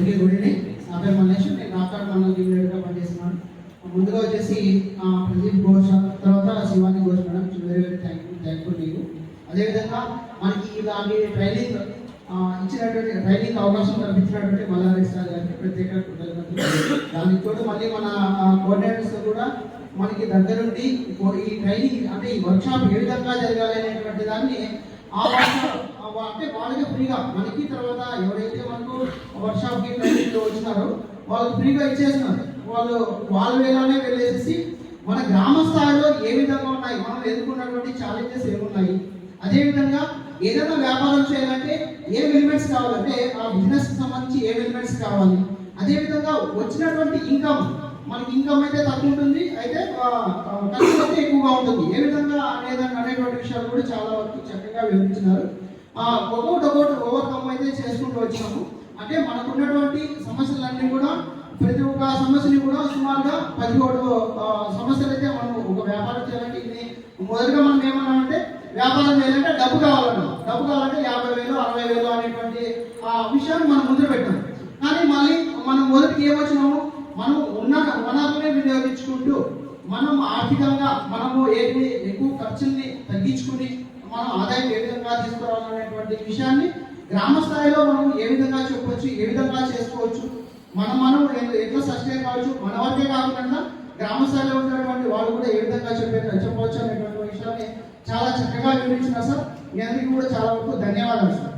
అందరికీ good evening. నా పేరు మల్లేష్. నేను రాకాడ్ మండలం టీమ్ లీడర్గా పనిచేస్తున్నాను. ముందుగా వచ్చేసి ప్రదీప్ ఘోష్, తర్వాత Shivani Ghosh madam, very very thankful మీకు. అదేవిధంగా మనకి ఇలాంటి ట్రైనింగ్ ఇచ్చినటువంటి ట్రైనింగ్ అవకాశం కల్పించినటువంటి మల్లారెడ్డి సార్ గారికి ప్రత్యేక కృతజ్ఞతలు. దానికి తోడు మళ్ళీ మన కోఆర్డినేటర్స్ కూడా మనకి దగ్గరుండి ఈ ట్రైనింగ్ అంటే ఈ వర్క్షాప్ ఏ విధంగా జరగాలి అనేటువంటి దాన్ని అంటే వాళ్ళకి ఫ్రీగా మనకి తర్వాత ఎవరైతే మనకు వర్క్షాప్కి ట్రైనింగ్లో వచ్చినారో వాళ్ళకి ఫ్రీగా ఇచ్చేస్తున్నారు. వాళ్ళ వేలానే వెళ్ళేసి మన గ్రామ స్థాయిలో ఏ విధంగా ఉన్నాయి, మనం ఎదుర్కొన్నటువంటి ఛాలెంజెస్ ఏమున్నాయి, అదేవిధంగా ఏదైనా వ్యాపారం చేయాలంటే ఏ ఎలిమెంట్స్ కావాలంటే ఆ బిజినెస్ సంబంధించి ఏ ఎలిమెంట్స్ కావాలి, అదేవిధంగా వచ్చినటువంటి ఇన్కమ్ మనకి ఇన్కమ్ అయితే తక్కువ ఉంటుంది, అయితే ఖర్చు అయితే ఎక్కువగా ఉంటుంది, ఏ విధంగా అనేటువంటి విషయాలు కూడా చాలా వరకు చక్కగా వివరించినారు. ఒక్కొక్కటి ఓవర్కమ్ అయితే చేసుకుంటూ వచ్చాము. అంటే మనకున్నటువంటి సమస్యలన్నీ కూడా ప్రతి ఒక్క సమస్యని కూడా సుమారుగా 17 సమస్యలు అయితే మనం ఒక వ్యాపారం చేయాలంటే ఇది మొదటిగా మనం ఏమన్నామంటే వ్యాపారం చేయాలంటే డబ్బు కావాలంటే 50,000 60,000 అనేటువంటి విషయాన్ని మనం ముందు పెట్టాం. కానీ మళ్ళీ మనం మొదటికి ఏమొచ్చినాము, మనం ఉన్న వనరులనే వినియోగించుకుంటూ మనం ఆర్థికంగా మనము ఏంటి ఎక్కువ ఖర్చుల్ని తగ్గించుకుని మనం ఆదాయం ఏ విధంగా తీసుకురావాలనేటువంటి విషయాన్ని గ్రామ స్థాయిలో మనం ఏ విధంగా చెప్పవచ్చు, ఏ విధంగా చేసుకోవచ్చు, మనం ఎట్లా సస్టైన్ కావచ్చు, మన వరకే కాకుండా గ్రామ స్థాయిలో ఉన్నటువంటి వాళ్ళు కూడా ఏ విధంగా చెప్పవచ్చు అనేటువంటి విషయాన్ని చాలా చక్కగా వివరించిన సార్. మీ అందరికీ కూడా చాలా వరకు ధన్యవాదాలు సార్.